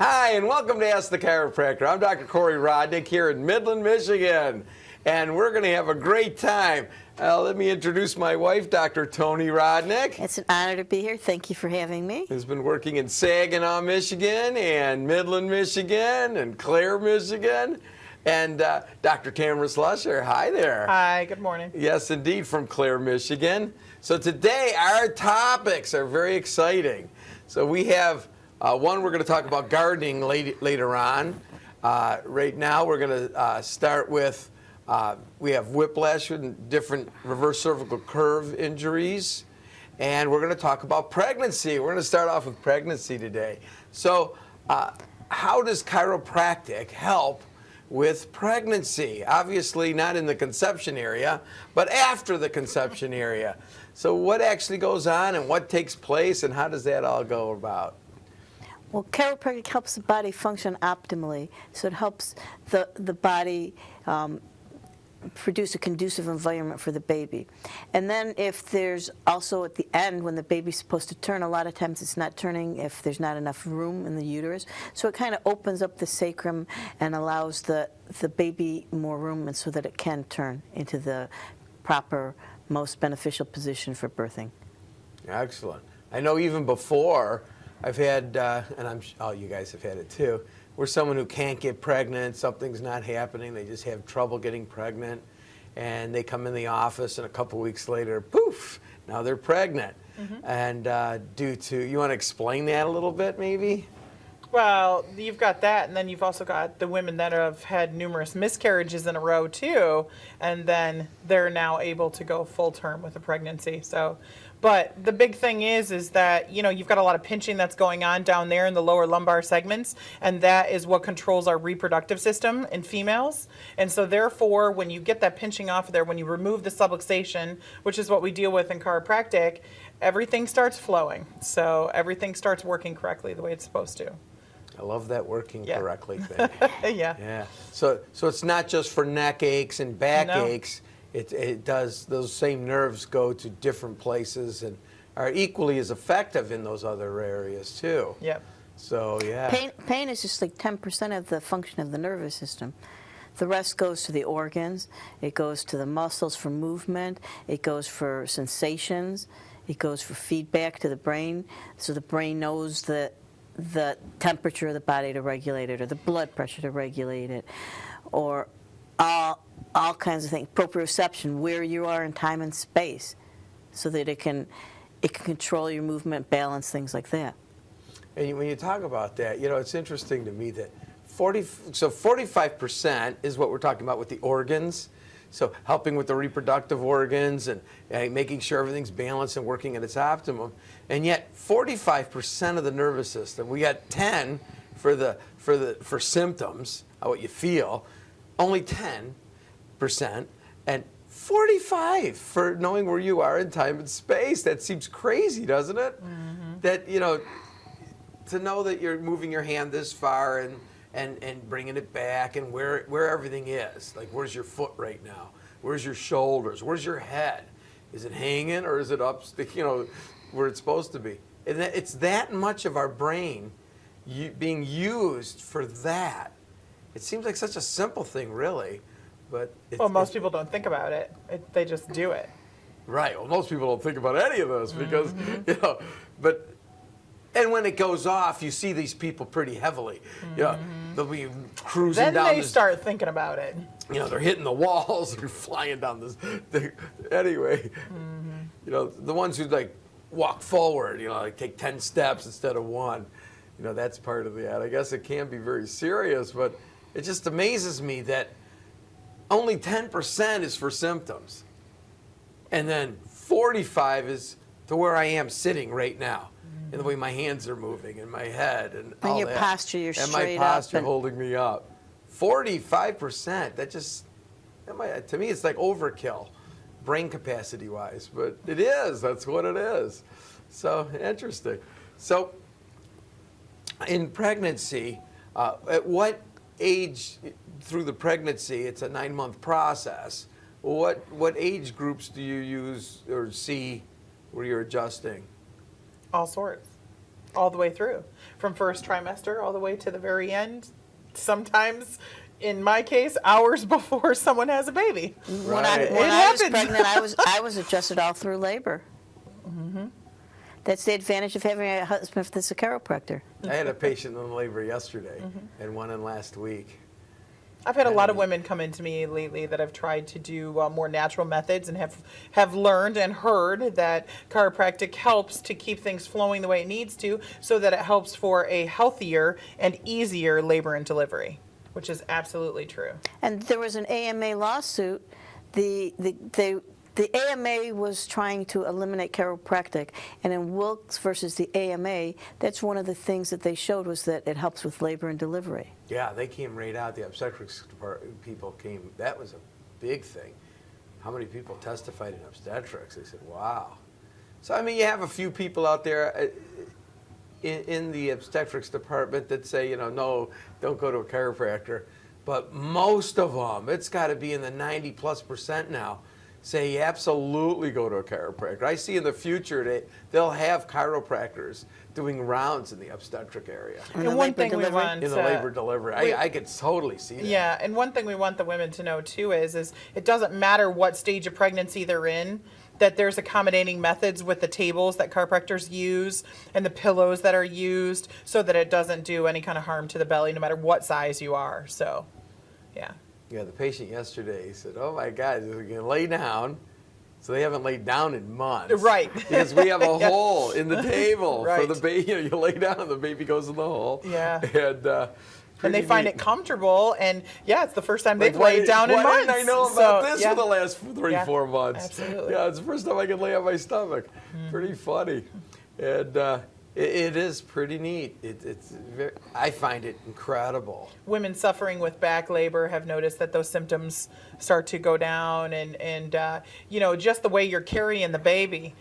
Hi, and welcome to Ask the Chiropractor. I'm Dr. Corey Rodnick here in Midland, Michigan, and we're going to have a great time. Let me introduce my wife, Dr. Tony Rodnick. It's an honor to be here. Thank you for having me. Who's been working in Saginaw, Michigan, and Midland, Michigan, and Clare, Michigan. And Dr. Tamara Slusher, hi there. Hi, good morning. Yes, indeed, from Clare, Michigan. So today, our topics are very exciting. So we have one, we're going to talk about gardening later on. Right now, we're going to start with, we have whiplash and different reverse cervical curve injuries. And we're going to talk about pregnancy. We're going to start off with pregnancy today. So how does chiropractic help with pregnancy? Obviously not in the conception area, but after the conception area. So what actually goes on and what takes place and how does that all go about? Well, chiropractic helps the body function optimally. So it helps the body produce a conducive environment for the baby. And then if there's also at the end when the baby's supposed to turn, a lot of times it's not turning if there's not enough room in the uterus. So it kind of opens up the sacrum and allows the baby more room and so that it can turn into the proper, most beneficial position for birthing. Excellent. I know even before I've had, and you guys have had it too, we're someone who can't get pregnant, something's not happening, they just have trouble getting pregnant, and they come in the office and a couple weeks later, poof, now they're pregnant. Mm-hmm. And due to, you want to explain that a little bit maybe? Well, you've got that, and then you've also got the women that have had numerous miscarriages in a row too, and then they're now able to go full term with a pregnancy. So, but the big thing is that, you know, you've got a lot of pinching that's going on down there in the lower lumbar segments, and that is what controls our reproductive system in females. And so therefore, when you get that pinching off of there, when you remove the subluxation, which is what we deal with in chiropractic, everything starts flowing. So everything starts working correctly the way it's supposed to. I love that working correctly thing. Yeah. Yeah. So it's not just for neck aches and back aches. It does, those same nerves go to different places and are equally as effective in those other areas too. Yep. So yeah. Pain is just like 10% of the function of the nervous system. The rest goes to the organs, it goes to the muscles for movement, it goes for sensations, it goes for feedback to the brain, so the brain knows the temperature of the body to regulate it, or the blood pressure to regulate it, or all kinds of things. Proprioception, where you are in time and space, so that it can control your movement, balance, things like that. And when you talk about that, you know, it's interesting to me that 45% is what we're talking about with the organs. So helping with the reproductive organs and making sure everything's balanced and working at its optimum. And yet 45% of the nervous system, we got 10 for symptoms, what you feel, only 10%, and 45 for knowing where you are in time and space. That seems crazy, doesn't it? Mm-hmm. That, you know, to know that you're moving your hand this far and bringing it back and where everything is. Like, where's your foot right now? Where's your shoulders? Where's your head? Is it hanging or is it up, you know, where it's supposed to be? And it's that much of our brain being used for that. It seems like such a simple thing, really. But well, most people don't think about it. They just do it. Right. Well, most people don't think about any of this because, you know, and when it goes off, you see these people pretty heavily. You know, they'll be cruising down. Then they start thinking about it. You know, they're hitting the walls, they're flying down this. Anyway, you know, the ones who like walk forward, you know, like take 10 steps instead of 1. You know, that's part of that. I guess it can be very serious, but it just amazes me that only 10% is for symptoms. And then 45 is to where I am sitting right now. And the way my hands are moving and my head and all your that. posture, you're and straight my posture up holding me up. 45%, to me it's like overkill, brain capacity wise, but it is, that's what it is. So interesting. So in pregnancy, at what age through the pregnancy, it's a 9-month process, what age groups do you use or see where you're adjusting? All sorts. all the way through, from first trimester all the way to the very end. Sometimes, in my case, hours before someone has a baby. When I It was happens. pregnant, I was adjusted all through labor. That's the advantage of having a husband that's a chiropractor. I had a patient in labor yesterday and one in last week. I've had a lot of women come into me lately that have tried to do more natural methods and have learned and heard that chiropractic helps to keep things flowing the way it needs to, so that it helps for a healthier and easier labor and delivery, which is absolutely true. And there was an AMA lawsuit. The AMA was trying to eliminate chiropractic, and in Wilkes versus the AMA, that's one of the things that they showed was that it helps with labor and delivery. Yeah, they came right out. The obstetrics department people came. That was a big thing. How many people testified in obstetrics? They said, wow. So, I mean, you have a few people out there in the obstetrics department that say, you know, no, don't go to a chiropractor. But most of them, it's got to be in the 90+% now, say absolutely go to a chiropractor. I see in the future they'll have chiropractors doing rounds in the obstetric area. And one thing we want in the labor delivery. I could totally see that. Yeah, and one thing we want the women to know too is it doesn't matter what stage of pregnancy they're in, that there's accommodating methods with the tables that chiropractors use and the pillows that are used, so that it doesn't do any kind of harm to the belly no matter what size you are. So, yeah. Yeah, the patient yesterday said, oh my God, they're going to lay down. So they haven't laid down in months. Right. Because we have a hole in the table Right. for the baby. You know, you lay down and the baby goes in the hole. Yeah. And they find it comfortable, and yeah, it's the first time they've Like, laid down in why months. didn't I know about So, this yeah. for the last 3-4 months? Absolutely. Yeah, it's the first time I could lay on my stomach. Pretty funny. And it is pretty neat. I find it incredible. Women suffering with back labor have noticed that those symptoms start to go down, and you know, just the way you're carrying the baby,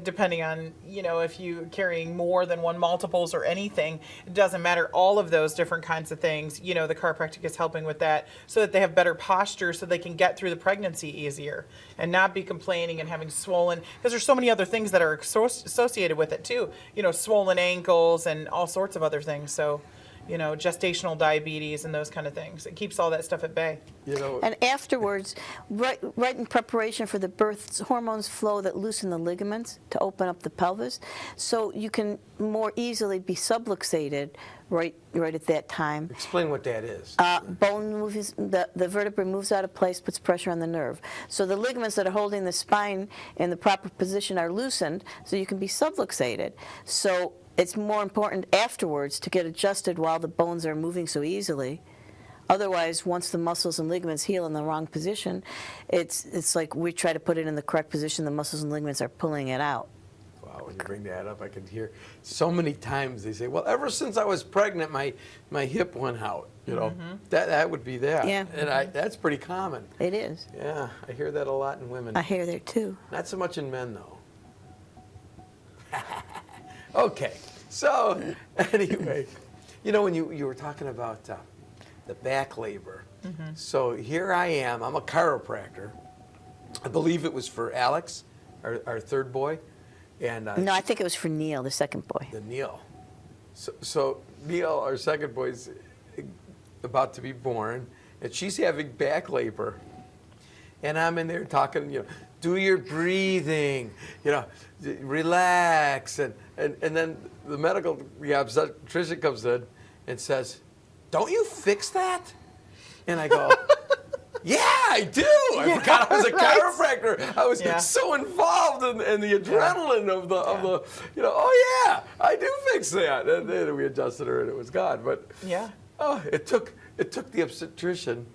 depending on, you know, if you're carrying more than one multiples or anything, it doesn't matter. All of those different kinds of things, you know, the chiropractic is helping with that, so that they have better posture, so they can get through the pregnancy easier and not be complaining and having swollen, because there's so many other things that are associated with it too, you know, swollen ankles and all sorts of other things. So, you know, gestational diabetes and those kind of things. It keeps all that stuff at bay. You know, And afterwards, right in preparation for the birth, hormones flow that loosen the ligaments to open up the pelvis, so you can more easily be subluxated right at that time. explain what that is. Bone moves, the vertebra moves out of place, puts pressure on the nerve. So the ligaments that are holding the spine in the proper position are loosened, so you can be subluxated. So it's more important afterwards to get adjusted while the bones are moving so easily. Otherwise, once the muscles and ligaments heal in the wrong position, it's like we try to put it in the correct position, the muscles and ligaments are pulling it out. Wow, when you bring that up, I can hear so many times they say, well, ever since I was pregnant, my hip went out. You know, that would be that. Yeah. And that's pretty common. It is. Yeah, I hear that a lot in women. I hear there too. Not so much in men, though. Okay, so anyway, you know, when you were talking about the back labor, so here I am, I'm a chiropractor. I believe it was for Alex, our third boy, and No, I think it was for Neil, the second boy. the Neil. So Neil, our second boy's about to be born, and she's having back labor. And I'm in there talking, you know, do your breathing, you know, relax. And then the obstetrician comes in and says, don't you fix that? And I go, yeah, I do. I forgot I was a chiropractor. I was so involved in the adrenaline of the, you know, oh yeah, I do fix that. And then we adjusted her and it was gone. But it took the obstetrician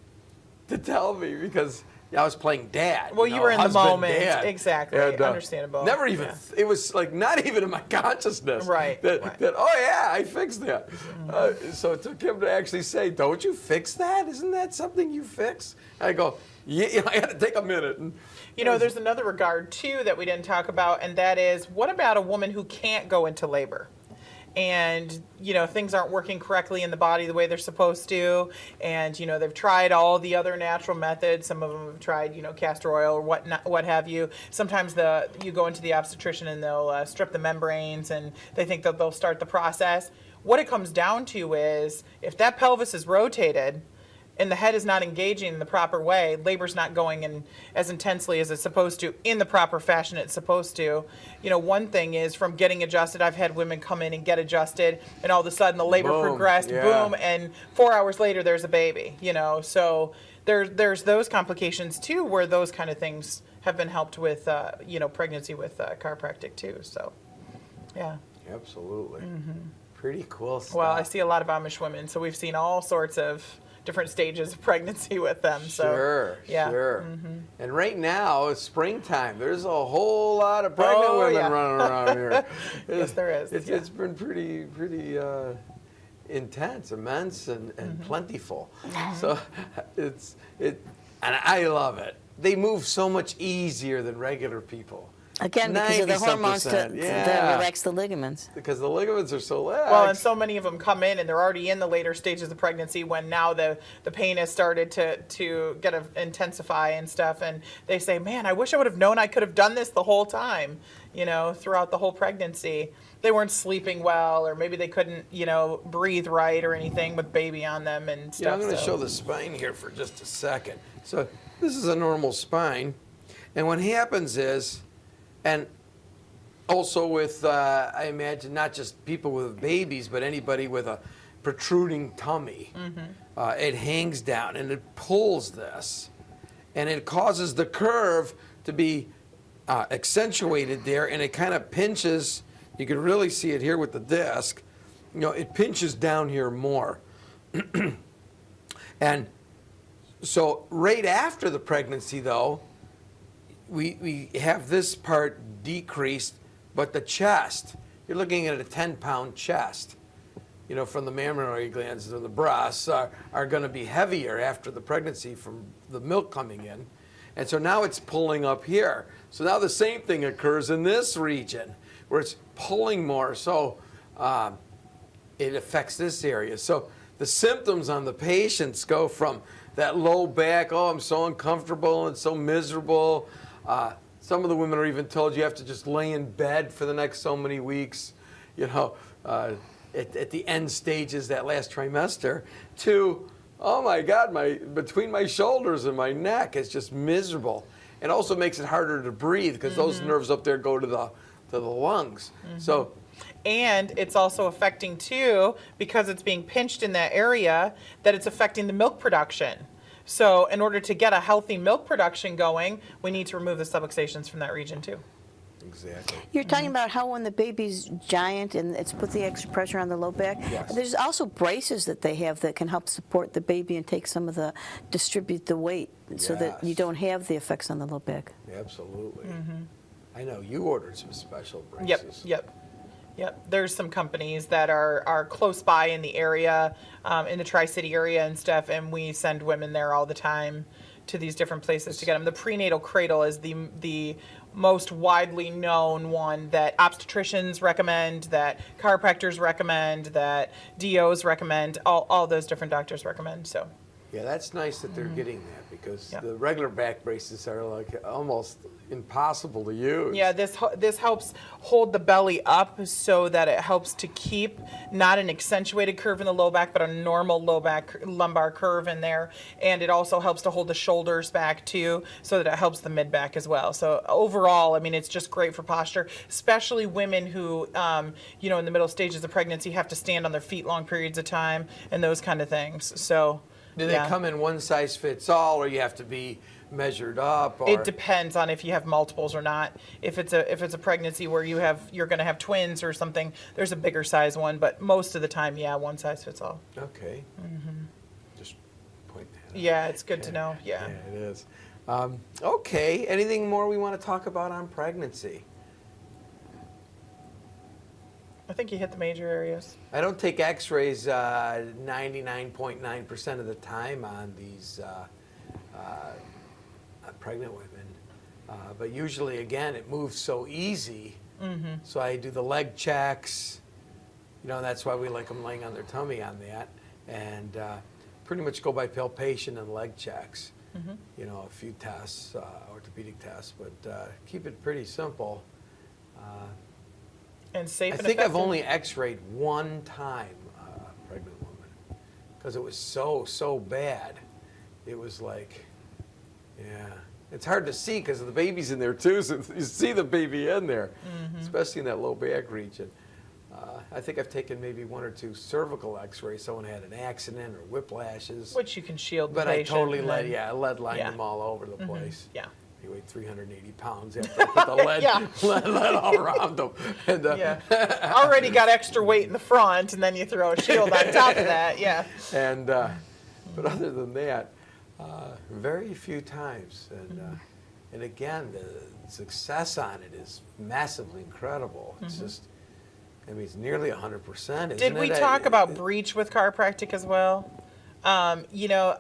to tell me, because I was playing dad. Well, you were in the husband, moment. dad. Exactly. And, Understandable. Never even, it was like not even in my consciousness. Right. That oh yeah, I fixed that. So it took him to actually say, don't you fix that? Isn't that something you fix? And I go, yeah, I had to take a minute. And, you know, there's another regard too that we didn't talk about, and that is, what about a woman who can't go into labor? and things aren't working correctly in the body the way they're supposed to, and they've tried all the other natural methods. Some of them have tried castor oil or what have you. Sometimes you go into the obstetrician and they'll strip the membranes, and they think that they'll start the process. What it comes down to is, if that pelvis is rotated and the head is not engaging in the proper way, labor's not going in as intensely as it's supposed to, in the proper fashion it's supposed to. One thing is, from getting adjusted, I've had women come in and get adjusted, and all of a sudden the labor progressed, boom, and 4 hours later there's a baby. So there's those complications too, where those kind of things have been helped with, pregnancy with chiropractic too. So, yeah. Absolutely. Pretty cool stuff. Well, I see a lot of Amish women, so we've seen all sorts of different stages of pregnancy with them. So, Sure, yeah. sure. And right now, it's springtime. There's a whole lot of pregnant women running around here. Yes, there is. It's been pretty intense, immense, and plentiful. So and I love it. They move so much easier than regular people. Again, because of the hormones to yeah. relax the ligaments. Because the ligaments are so lax. Well, and so many of them come in and they're already in the later stages of pregnancy, when now the pain has started to intensify and stuff, and they say, man, I wish I would have known I could have done this the whole time, throughout the whole pregnancy. They weren't sleeping well, or maybe they couldn't, breathe right or anything with baby on them and stuff. I'm going to show the spine here for just a second. So this is a normal spine, and what happens is, and also with, I imagine, not just people with babies, but anybody with a protruding tummy. It hangs down and it pulls this, and it causes the curve to be accentuated there, and it kind of pinches. You can really see it here with the disc. It pinches down here more. And so right after the pregnancy, though, we have this part decreased, but the chest, you're looking at a 10-pound chest, from the mammary glands to the breasts are going to be heavier after the pregnancy from the milk coming in. And so now it's pulling up here. So now the same thing occurs in this region where it's pulling more. So it affects this area. So the symptoms on the patients go from that low back, oh, I'm so uncomfortable and so miserable. Some of the women are even told you have to just lay in bed for the next so many weeks, at the end stages, that last trimester, to, oh my God, between my shoulders and my neck, it's just miserable. It also makes it harder to breathe because those nerves up there go to the lungs. So, and it's also affecting too, because it's being pinched in that area, that it's affecting the milk production. So in order to get a healthy milk production going, we need to remove the subluxations from that region too. exactly. You're talking about how when the baby's giant and it's put the extra pressure on the low back. Yes. There's also braces that they have that can help support the baby and take some of distribute the weight so that you Yes. don't have the effects on the low back. Absolutely. I know you ordered some special braces. Yep. There's some companies that are close by in the area, in the Tri-City area and stuff, and we send women there all the time to these different places to get them. The prenatal cradle is the most widely known one that obstetricians recommend, that chiropractors recommend, that DOs recommend, all those different doctors recommend. So. Yeah, that's nice that they're getting that because Yeah. the regular back braces are like almost impossible to use. Yeah, this helps hold the belly up so that it helps to keep not an accentuated curve in the low back, but a normal low back lumbar curve in there. And it also helps to hold the shoulders back too, so that it helps the mid back as well. So overall, I mean, it's just great for posture, especially women who, in the middle stages of pregnancy have to stand on their feet long periods of time and those kind of things. So. Do they come in one size fits all, or you have to be measured up? Or? It depends on if you have multiples or not. If it's a pregnancy where you're going to have twins or something, there's a bigger size one. But most of the time, yeah, one size fits all. Okay. Just point that out. Yeah, it's good to know. Yeah. Yeah, it is. Okay. Anything more we want to talk about on pregnancy? I think you hit the major areas. I don't take x-rays 99.9% of the time on these pregnant women. But usually, again, it moves so easy. So I do the leg checks, You know, that's why we like them laying on their tummy on that, and pretty much go by palpation and leg checks. You know, a few tests, orthopedic tests, but keep it pretty simple. And safe I and think I've effective. only x-rayed one time a pregnant woman because it was so bad. It was like, yeah. It's hard to see because the baby's in there too, so you see the baby in there, especially in that low back region. I think I've taken maybe 1 or 2 cervical x-rays. Someone had an accident or whiplashes. Which you can shield the But I patient. totally and lead then- line Yeah. them all over the place. Yeah. He weighed 380 pounds after I put the lead, Yeah. lead all around him. And, Yeah. Already got extra weight in the front, and then you throw a shield on top of that. Yeah. And but other than that, very few times. And again, the success on it is massively incredible. It's just, I mean, it's nearly 100%. Did we talk about breach with chiropractic as well? You know,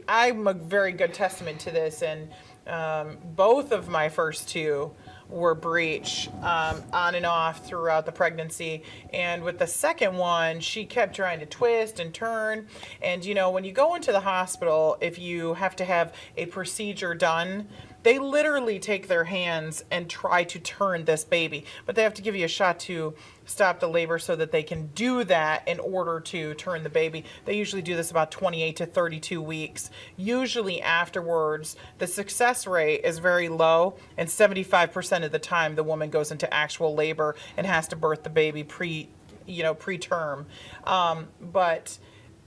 I'm a very good testament to this, and both of my first 2 were breach on and off throughout the pregnancy. And with the second one, she kept trying to twist and turn. And, you know, when you go into the hospital, if you have to have a procedure done, they literally take their hands and try to turn this baby, but they have to give you a shot to stop the labor so that they can do that in order to turn the baby. They usually do this about 28 to 32 weeks. Usually afterwards, the success rate is very low, and 75% of the time the woman goes into actual labor and has to birth the baby preterm. But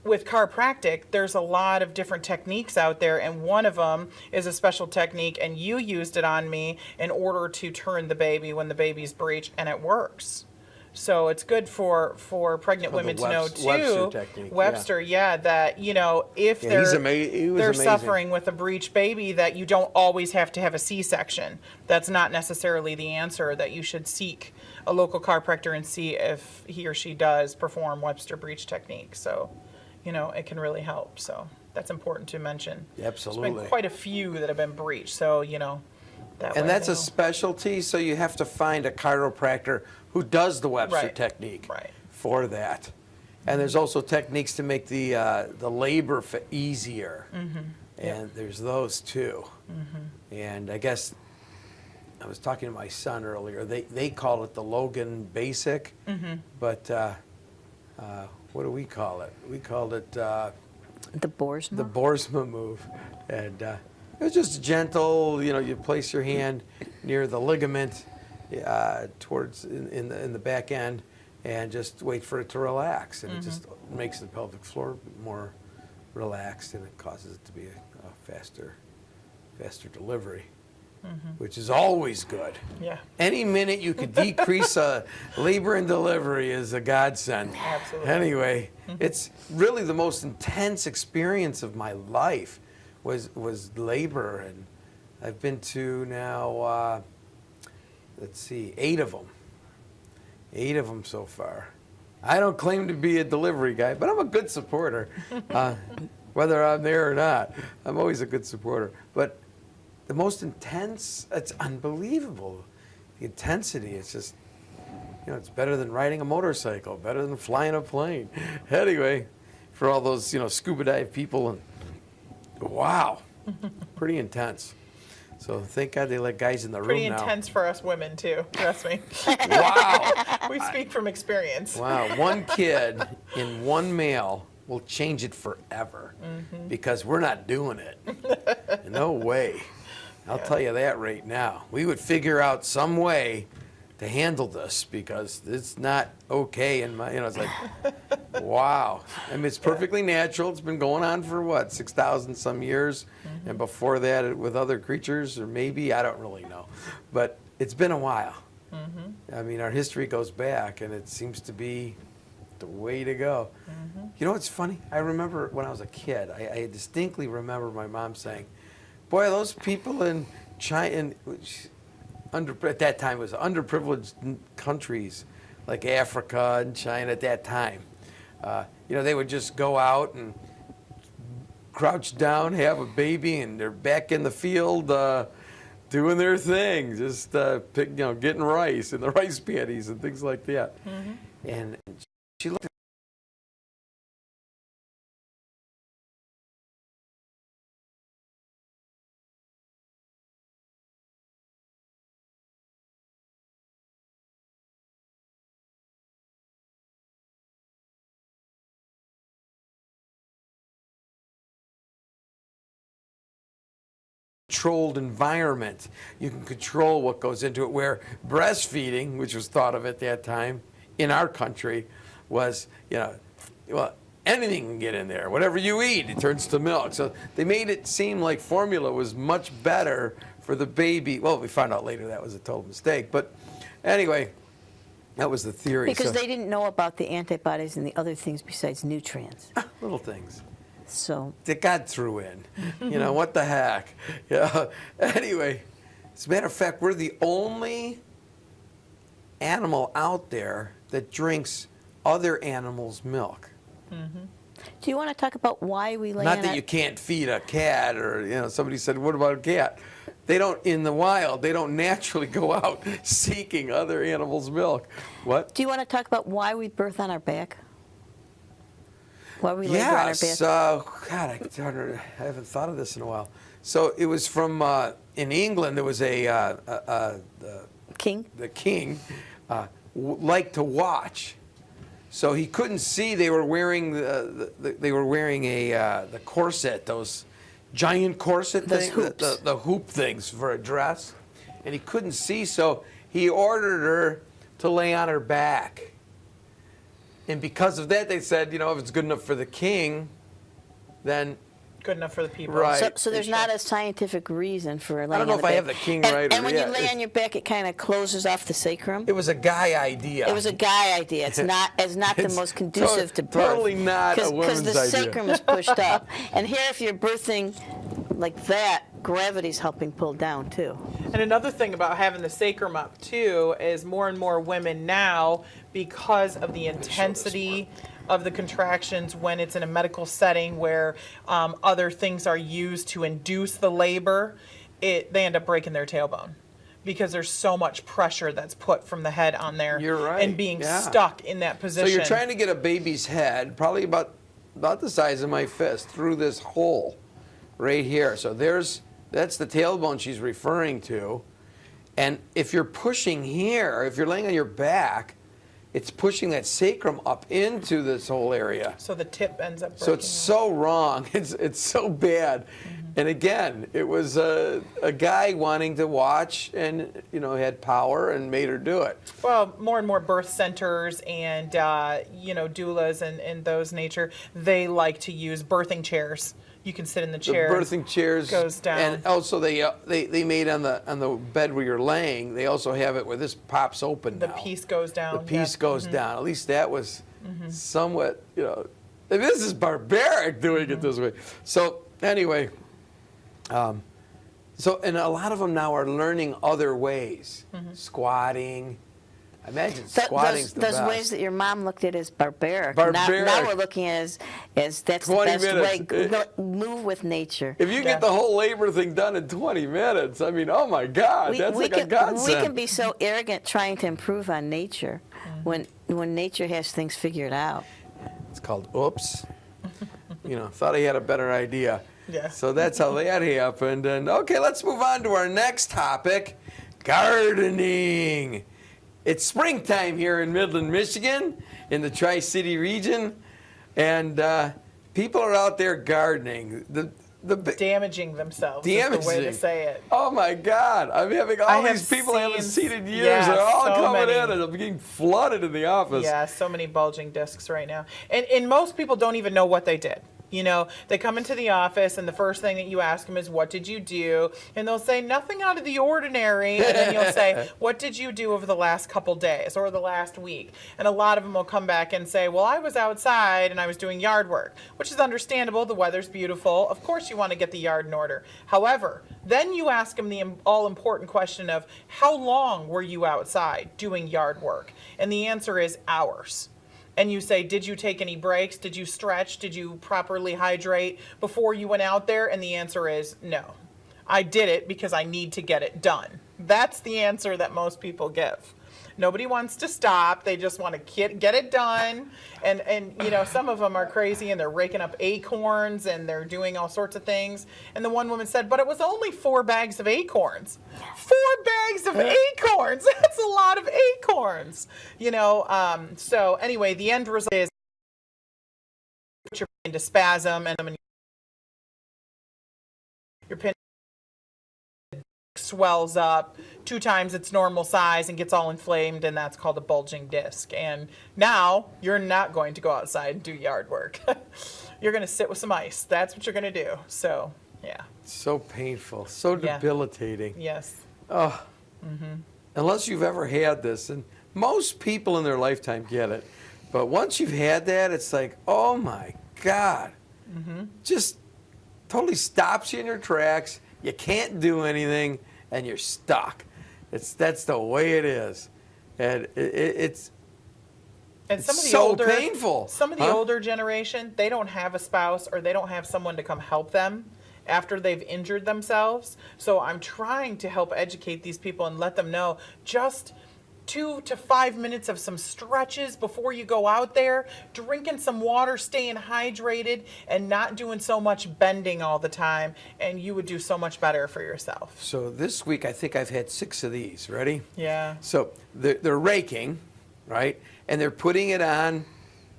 with chiropractic, there's a lot of different techniques out there, and one of them is a special technique, and you used it on me in order to turn the baby when the baby's breech, and it works. So it's good for pregnant women to know too. Webster technique. Webster, yeah, that, you know, if Yeah, they're he was amazing. suffering with a breech baby, that you don't always have to have a C-section. That's not necessarily the answer, that you should seek a local chiropractor and see if he or she does perform Webster breech technique. So, you know, it can really help. So that's important to mention. Absolutely. There's been quite a few that have been breached. So, you know, that And way that's they a know. specialty, so you have to find a chiropractor who does the Webster Right. technique Right. for that. And there's also techniques to make the labor easier. And there's those too. And I guess I was talking to my son earlier. They call it the Logan Basic, but what do we call it? We called it The Boersma? the Boersma move. And it was just gentle, you know, you place your hand near the ligament towards in the back end and just wait for it to relax. And it just makes the pelvic floor more relaxed, and it causes it to be a faster delivery, which is always good. Yeah. Any minute you could decrease labor and delivery is a godsend. Absolutely. Anyway, it's really the most intense experience of my life was labor, and I've been to now, let's see, 8 of them. 8 of them so far. I don't claim to be a delivery guy, but I'm a good supporter. Whether I'm there or not, I'm always a good supporter. But the most intense, it's unbelievable. The intensity, it's just, you know, it's better than riding a motorcycle, better than flying a plane. Anyway, for all those, you know, scuba dive people, and wow, pretty intense. So thank God they let guys in the Pretty room now. intense for us women too, trust me. Wow. We speak from experience. Wow, one kid in one male will change it forever because we're not doing it. No way. I'll tell you that right now. We would figure out some way to handle this because it's not okay. And you know, it's like, wow. I mean, it's perfectly natural. It's been going on for what, 6,000 some years, and before that with other creatures, or maybe I don't really know, but it's been a while. I mean, our history goes back, and it seems to be the way to go. You know what's funny? I remember when I was a kid, I distinctly remember my mom saying, boy, those people in China, at that time it was underprivileged countries like Africa and China at that time, you know, they would just go out and crouch down, have a baby, and they're back in the field doing their thing, just getting rice in the rice paddies and things like that. And she looked at controlled environment. You can control what goes into it, where breastfeeding, which was thought of at that time in our country, was, you know, well, anything can get in there. Whatever you eat, it turns to milk. So they made it seem like formula was much better for the baby. Well, we found out later that was a total mistake. But anyway, that was the theory. Because they didn't know about the antibodies and the other things besides nutrients. Little things So that God threw in. You know, what the heck? Yeah. Anyway, as a matter of fact, we're the only animal out there that drinks other animals' milk. do you want to talk about why we lay Not in that our- you can't feed a cat, or, you know, somebody said, what about a cat? They don't, in the wild, they don't naturally go out seeking other animals' milk. What? Do you want to talk about why we birth on our back? Why we labor on our Yes. back? God, I haven't thought of this in a while. So it was from, in England, there was King? the king liked to watch. So he couldn't see. They were wearing the corset, those giant corset Those things, hoops. the hoop things for a dress, and he couldn't see. So he ordered her to lay on her back. And because of that, they said, you know, if it's good enough for the king, then Good enough for the people. Right. So there's not a scientific reason for laying don't know on if the I back. have the king and, right or And when yeah, you lay it's- on your back, it kind of closes off the sacrum. it was a guy idea. It was a guy idea. It's not the It's most conducive to birth. totally not a Because the woman's idea. sacrum is pushed up. And here, if you're birthing like that, gravity's helping pull down too. And another thing about having the sacrum up too is more and more women now, because of the intensity of the contractions when it's in a medical setting where other things are used to induce the labor, they end up breaking their tailbone because there's so much pressure that's put from the head on there. You're right, and being yeah. stuck in that So position. you're trying to get a baby's head, probably about the size of my fist, through this hole right here. So that's the tailbone she's referring to. And if you're pushing here, if you're laying on your back, it's pushing that sacrum up into this whole area. So the tip ends up breaking. So it's so wrong. It's so bad. And again, it was a guy wanting to watch and, you know, had power and made her do it. Well, more and more birth centers and, doulas and those nature, they like to use birthing chairs. You can sit in the chair. The birthing chairs goes down. and also they made on the bed where you're laying. They also have it where this pops open. The now. piece goes down. The piece yeah. goes down. At least that was somewhat, you know. I mean, this is barbaric doing it this way. So anyway, and a lot of them now are learning other ways, squatting. I imagine squatting's the those best. ways that your mom looked at as barbaric. Barbaric. Now we're looking at as that's the 20 best minutes. way. Move with nature. If you get the whole labor thing done in 20 minutes, I mean, oh my God, that's like a godsend. We can be so arrogant trying to improve on nature when nature has things figured out. It's called oops. You know, thought I had a better idea. Yeah. So that's how that happened. And okay, let's move on to our next topic, gardening. It's springtime here in Midland, Michigan, in the Tri-City region, and people are out there gardening. Damaging themselves is the way to say it. Oh my God! I'm having all these people I haven't seen in years. They're all coming in, and I'm getting flooded in the office. Yeah, so many bulging discs right now, and most people don't even know what they did. You know, they come into the office and the first thing that you ask them is, what did you do? And they'll say, nothing out of the ordinary. And then you'll say, what did you do over the last couple days or the last week? And a lot of them will come back and say, well, I was outside and I was doing yard work, which is understandable. The weather's beautiful. Of course you want to get the yard in order. However, then you ask them the all-important question of, how long were you outside doing yard work? And the answer is hours. And you say, did you take any breaks? Did you stretch? Did you properly hydrate before you went out there? And the answer is no. I did it because I need to get it done. That's the answer that most people give. Nobody wants to stop. They just want to get it done. And you know, some of them are crazy and they're raking up acorns and they're doing all sorts of things. And the one woman said, but it was only 4 bags of acorns. 4 bags of acorns. That's a lot of acorns. You know, so anyway, the end result is put your into spasm and your pin swells up 2 times its normal size and gets all inflamed, and that's called a bulging disc. And now you're not going to go outside and do yard work. You're going to sit with some ice. That's what you're going to do. So, yeah. So painful, so debilitating. Yes. Oh, unless you've ever had this, and most people in their lifetime get it, but once you've had that, it's like, oh my God, just totally stops you in your tracks. You can't do anything, and you're stuck. That's the way it is, and it's some of the so older, painful. Some of the older generation, they don't have a spouse or they don't have someone to come help them after they've injured themselves. So I'm trying to help educate these people and let them know just 2 to 5 minutes of some stretches before you go out there, drinking some water, staying hydrated, and not doing so much bending all the time, and you would do so much better for yourself. So this week, I think I've had 6 of these. Ready? Yeah. So they're raking, right? And they're putting it on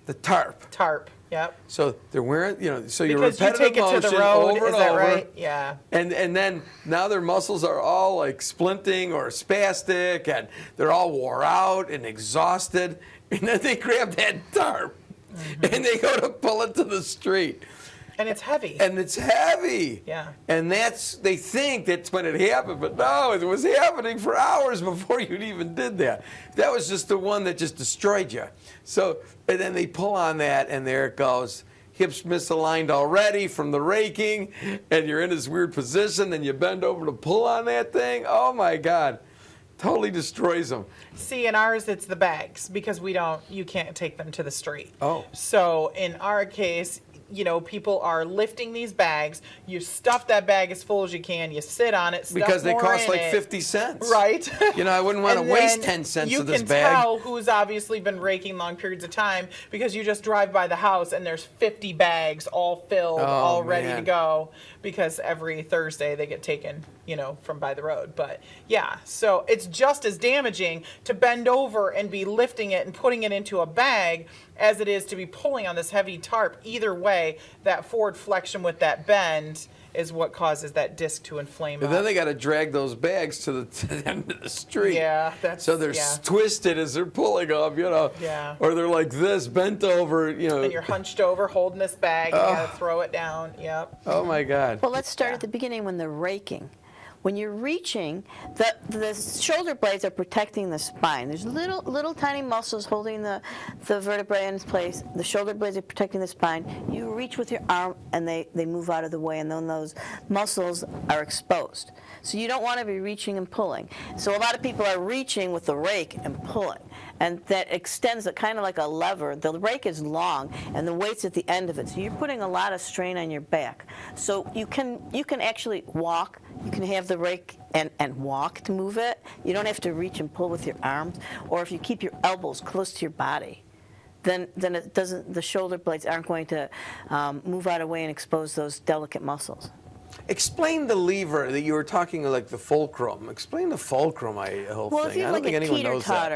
the tarp. Tarp. Yep. So they're wearing, you know, so you're Because you repetitive take it to the motion road, over and is that over. right? Yeah. And then now their muscles are all like splinting or spastic, and they're all wore out and exhausted. And then they grab that tarp and they go to pull it to the street. And it's heavy. And it's heavy. Yeah. And they think that's when it happened, but no, it was happening for hours before you even did that. That was just the one that just destroyed you. So, and then they pull on that, and there it goes. Hips misaligned already from the raking, and you're in this weird position, and you bend over to pull on that thing. Oh my God. Totally destroys them. See, in ours, it's the bags because you can't take them to the street. Oh. So in our case, you know, people are lifting these bags. You stuff that bag as full as you can. You sit on it. Stuff Because they more cost in like it. 50 cents. Right. You know, I wouldn't want to And waste then 10 cents of this You bag. can tell who's obviously been raking long periods of time because you just drive by the house and there's 50 bags all filled, all ready to man. go, because every Thursday they get taken, you know, from by the road. But yeah, so it's just as damaging to bend over and be lifting it and putting it into a bag as it is to be pulling on this heavy tarp. Either way, that forward flexion with that bend is what causes that disc to inflame And up. then they got to drag those bags to the end of the street. Yeah, that's so they're twisted as they're pulling them, you know. Yeah. Or they're like this, bent over, you know. And you're hunched over holding this bag, and you got to throw it down. Yep. Oh my God. Well, let's start at the beginning when they're raking. When you're reaching, the shoulder blades are protecting the spine. There's little tiny muscles holding the vertebrae in place. The shoulder blades are protecting the spine. You reach with your arm, and they move out of the way, and then those muscles are exposed. So you don't want to be reaching and pulling. So a lot of people are reaching with the rake and pulling, and that extends it kind of like a lever. The rake is long, and the weight's at the end of it. So you're putting a lot of strain on your back. So you can actually walk. You can have the rake and walk to move it. You don't have to reach and pull with your arms. Or if you keep your elbows close to your body, then it doesn't. The shoulder blades aren't going to move out of the way and expose those delicate muscles. Explain the lever that you were talking like the fulcrum. Explain the fulcrum, whole Well, thing. if you I have don't like think a anyone knows that.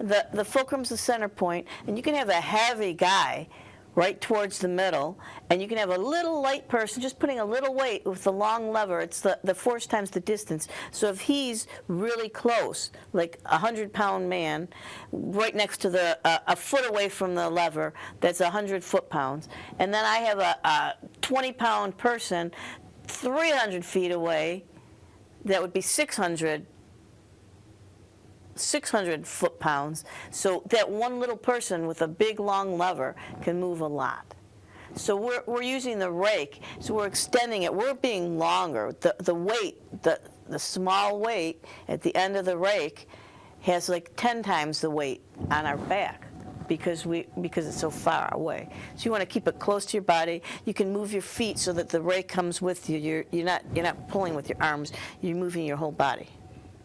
teeter-totter, the fulcrum's the center point, and you can have a heavy guy right towards the middle, and you can have a little light person just putting a little weight with the long lever. It's the force times the distance. So if he's really close, like a 100-pound man, right next to a foot away from the lever, that's 100 foot-pounds. And then I have a 20-pound person 300 feet away, that would be 600 foot-pounds. So that one little person with a big long lever can move a lot. So we're using the rake, so we're extending it. We're being longer. The weight, the small weight at the end of the rake has like 10 times the weight on our back because it's so far away. So you want to keep it close to your body. You can move your feet so that the rake comes with you. You're not pulling with your arms. You're moving your whole body.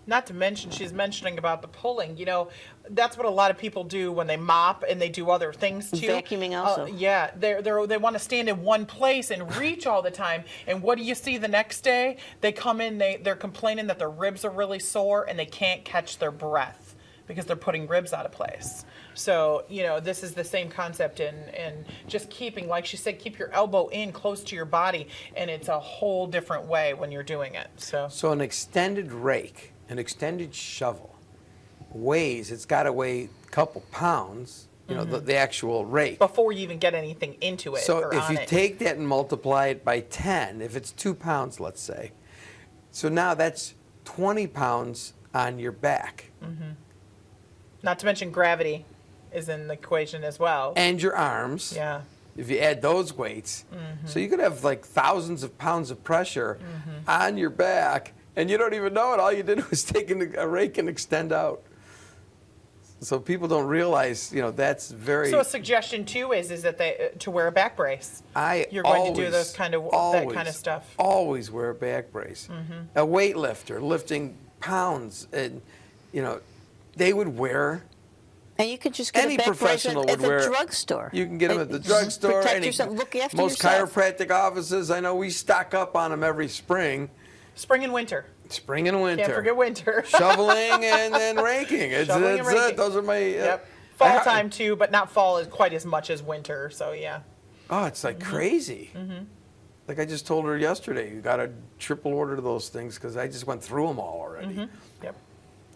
Not to mention, she's mentioning about the pulling. You know, that's what a lot of people do when they mop and they do other things too. Vacuuming also. Yeah, they want to stand in one place and reach all the time. And what do you see the next day? They come in, they're complaining that their ribs are really sore and they can't catch their breath because they're putting ribs out of place. So, you know, this is the same concept in just keeping, like she said, keep your elbow in close to your body, and it's a whole different way when you're doing it. So an extended rake, an extended shovel weighs, it's got to weigh a couple pounds, you know, the actual rake. Before you even get anything into it. So or if on you it. take that and multiply it by 10, if it's 2 pounds, let's say, so now that's 20 pounds on your back. Not to mention gravity is in the equation as well. And your arms. Yeah. If you add those weights. So you could have like thousands of pounds of pressure on your back, and you don't even know it. All you did was take a rake and extend out. So people don't realize, you know, that's very... So a suggestion too is that they to wear a back brace. You're going to do those kind of that kind of stuff. Always wear a back brace. A weightlifter lifting pounds, and you know, they would wear... And you could just get Any a back brace professional at would the wear. drugstore. You can get them at the drugstore. Protect yourself. Look after most yourself. chiropractic offices, I know we stock up on them every spring. Spring and winter. Spring and winter. Can't forget winter. Shoveling and then raking. Shoveling and raking. It. Those are my. Yep. Fall time too, but not fall as quite as much as winter. So yeah. Oh, it's like crazy. Like I just told her yesterday, you got to triple order those things because I just went through them all already. Yep.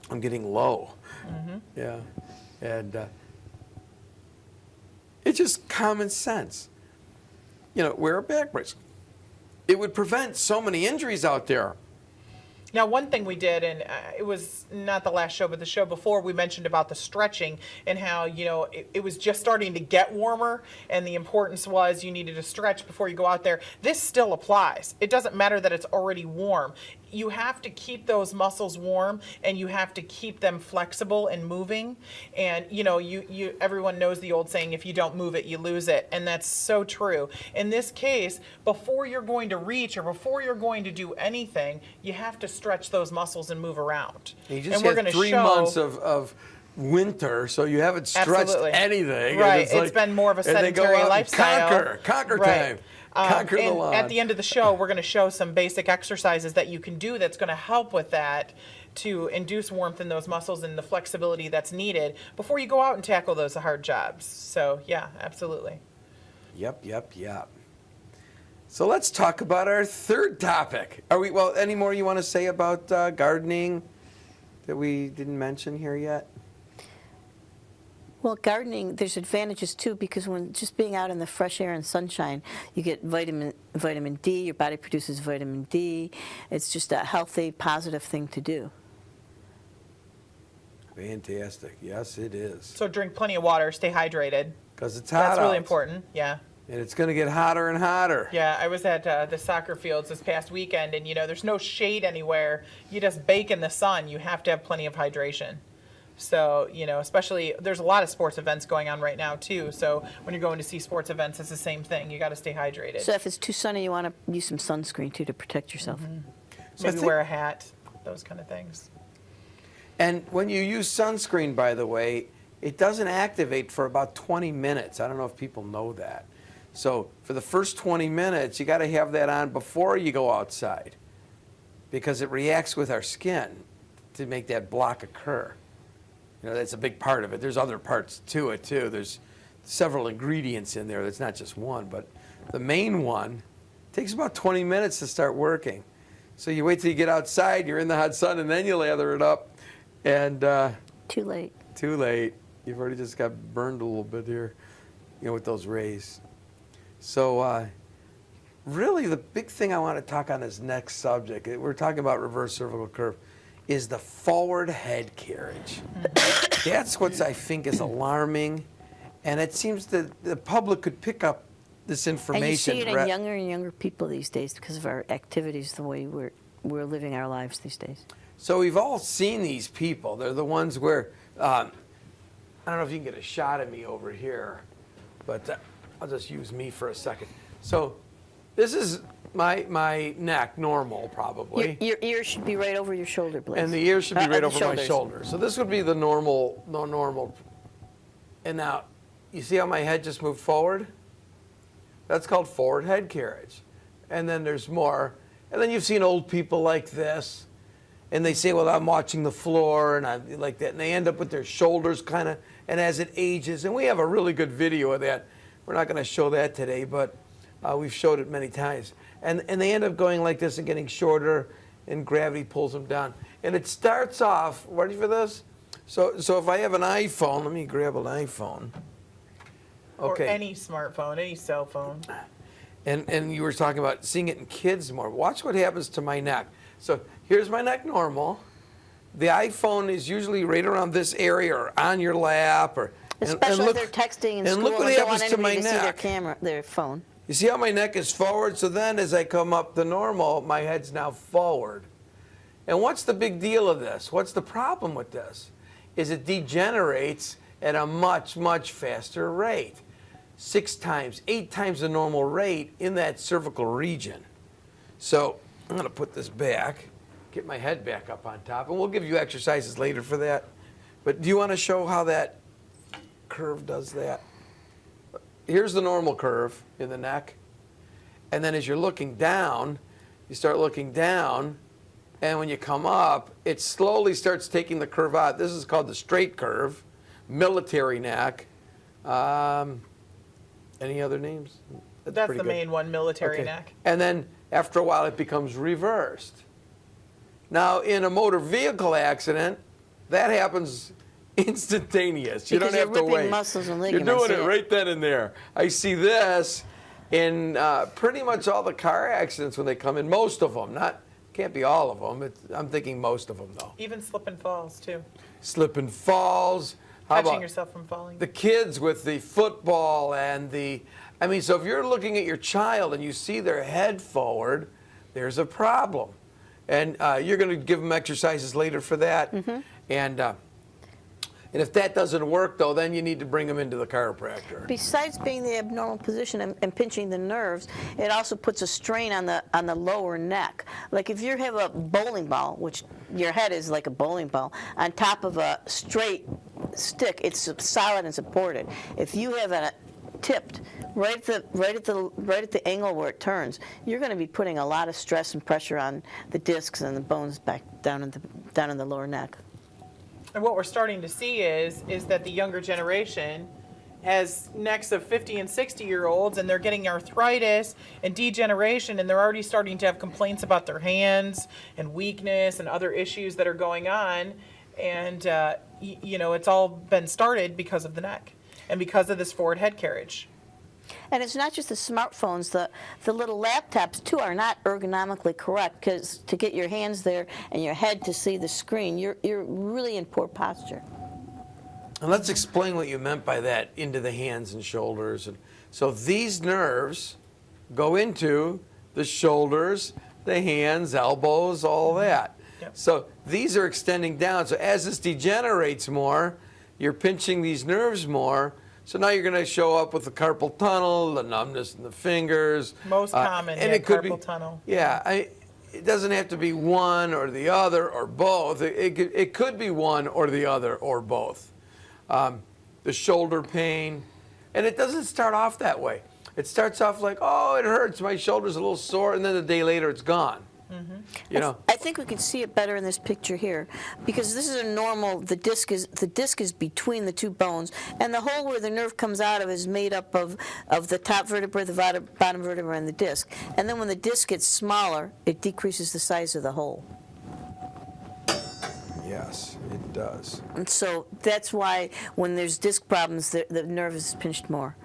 I'm getting low. Yeah, and it's just common sense. You know, wear a back brace. It would prevent so many injuries out there. Now, one thing we did, and it was not the last show, but the show before, we mentioned about the stretching and how, you know, it was just starting to get warmer, and the importance was you needed to stretch before you go out there. This still applies. It doesn't matter that it's already warm. You have to keep those muscles warm, and you have to keep them flexible and moving. And, you know, everyone knows the old saying, if you don't move it, you lose it. And that's so true. In this case, before you're going to reach or before you're going to do anything, you have to stretch those muscles and move around. You just and had 3 months of winter, so you haven't stretched anything. Right. It's been more of a sedentary lifestyle. Conquer time. Conquer the lawn. At the end of the show, we're going to show some basic exercises that you can do that's going to help with that to induce warmth in those muscles and the flexibility that's needed before you go out and tackle those hard jobs. So, yeah, absolutely. Yep. So let's talk about our third topic. Any more you want to say about gardening that we didn't mention here yet? Well, gardening, there's advantages too, because when just being out in the fresh air and sunshine, you get vitamin D, your body produces vitamin D. It's just a healthy, positive thing to do. Fantastic. Yes, it is. So drink plenty of water, stay hydrated. Because it's hot That's really out. important, yeah. And it's going to get hotter and hotter. Yeah, I was at the soccer fields this past weekend, and, you know, there's no shade anywhere. You just bake in the sun. You have to have plenty of hydration. So, you know, especially, there's a lot of sports events going on right now, too. So when you're going to see sports events, it's the same thing. You got to stay hydrated. So if it's too sunny, you want to use some sunscreen, too, to protect yourself. So Maybe wear a hat, those kind of things. And when you use sunscreen, by the way, it doesn't activate for about 20 minutes. I don't know if people know that. So for the first 20 minutes, you got to have that on before you go outside because it reacts with our skin to make that block occur. You know, that's a big part of it. There's other parts to it, too. There's several ingredients in there. That's not just one, but the main one takes about 20 minutes to start working. So you wait till you get outside, you're in the hot sun, and then you lather it up. And Too late. Too late. You've already just got burned a little bit here, you know, with those rays. So really the big thing I want to talk on this next subject, we're talking about reverse cervical curve, is the forward head carriage. That's what I think is alarming, and it seems that the public could pick up this information. And you see it in younger and younger people these days because of our activities, the way we're living our lives these days. So we've all seen these people. They're the ones where, I don't know if you can get a shot of me over here, but I'll just use me for a second. So this is my neck, normal probably. Your ear should be right over your shoulder blades. And the ear should be right the over my shoulders. shoulder. So this would be the normal. And now, you see how my head just moved forward? That's called forward head carriage. And then there's more. And then you've seen old people like this, and they say, well, I'm watching the floor, and I like that. And they end up with their shoulders kind of, and as it ages, and we have a really good video of that. We're not going to show that today, but we've showed it many times. And they end up going like this and getting shorter, and gravity pulls them down. And it starts off, ready for this? So if I have an iPhone, let me grab an iPhone. Okay. Or any smartphone, any cell phone. And you were talking about seeing it in kids more. Watch what happens to my neck. So here's my neck normal. The iPhone is usually right around this area or on your lap. Especially if they're texting in and school look what and don't want happens to my anybody to see their neck. camera, their phone. You see how my neck is forward? So then as I come up the normal, my head's now forward. And what's the big deal of this? What's the problem with this? Is it degenerates at a much, much faster rate. 6 times, 8 times the normal rate in that cervical region. So I'm going to put this back, get my head back up on top, and we'll give you exercises later for that. But do you want to show how that curve does that? Here's the normal curve in the neck. And then as you're looking down, you start looking down, and when you come up, it slowly starts taking the curve out. This is called the straight curve, military neck. Any other names? That's pretty the good. main one, military Okay. neck. And then after a while, it becomes reversed. Now, in a motor vehicle accident, that happens instantaneous. You Because don't have you're to ripping wait. muscles and You're ligaments, doing it yeah. right then and there. I see this in pretty much all the car accidents when they come in. Most of them, can't be all of them. I'm thinking most of them though. Even slip and falls, too. Slip and falls. How Catching about yourself from falling. the kids with the football and so if you're looking at your child and you see their head forward, there's a problem. And you're going to give them exercises later for that. Mm-hmm. And if that doesn't work, though, then you need to bring them into the chiropractor. Besides being the abnormal position and pinching the nerves, it also puts a strain on the lower neck. Like if you have a bowling ball, which your head is like a bowling ball, on top of a straight stick, it's solid and supported. If you have it tipped right at the angle where it turns, you're going to be putting a lot of stress and pressure on the discs and the bones back down in the lower neck. And what we're starting to see is that the younger generation has necks of 50 and 60-year-olds, and they're getting arthritis and degeneration, and they're already starting to have complaints about their hands and weakness and other issues that are going on. And, it's all been started because of the neck and because of this forward head carriage. And it's not just the smartphones, the little laptops too are not ergonomically correct, because to get your hands there and your head to see the screen, you're really in poor posture. And let's explain what you meant by that, into the hands and shoulders. And so these nerves go into the shoulders, the hands, elbows, all that. Yep. So these are extending down. So as this degenerates more, you're pinching these nerves more. So now you're going to show up with the carpal tunnel, the numbness in the fingers. Most common, and yeah, it could carpal be, tunnel. Yeah, it doesn't have to be one or the other or both. It could be one or the other or both. The shoulder pain, and it doesn't start off that way. It starts off like, oh, it hurts, my shoulder's a little sore, and then a day later it's gone. Mm-hmm. I think we can see it better in this picture here, because this is a normal. The disc is between the two bones, and the hole where the nerve comes out of is made up of the top vertebra, the bottom vertebra, and the disc. And then when the disc gets smaller, it decreases the size of the hole. Yes, it does. And so that's why when there's disc problems, the nerve is pinched more.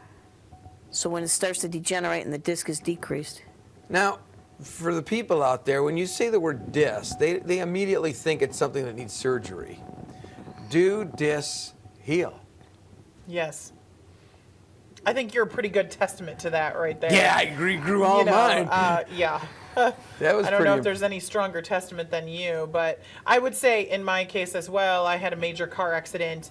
So when it starts to degenerate and the disc is decreased. Now, for the people out there, when you say the word disc, they immediately think it's something that needs surgery. Do discs heal? Yes. I think you're a pretty good testament to that right there. Yeah, I grew all mine. Yeah. That was I don't know pretty if there's any stronger testament than you, but I would say in my case as well, I had a major car accident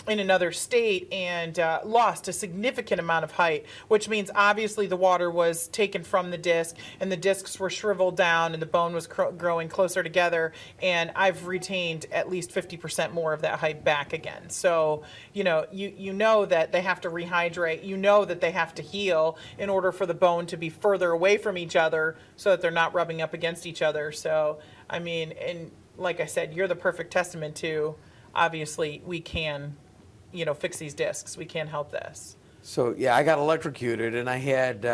in another state and lost a significant amount of height, which means obviously the water was taken from the disc and the discs were shriveled down and the bone was growing closer together, and I've retained at least 50% more of that height back again. So, you know that they have to rehydrate, you know that they have to heal in order for the bone to be further away from each other so that they're not rubbing up against each other. So, I mean, and like I said, you're the perfect testament to, obviously, we can fix these discs. We can't help this. So yeah, I got electrocuted, and I had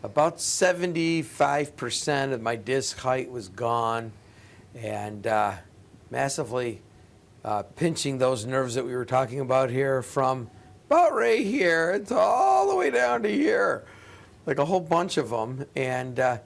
about 75% of my disc height was gone, and massively pinching those nerves that we were talking about here from about right here. It's all the way down to here, like a whole bunch of them, and it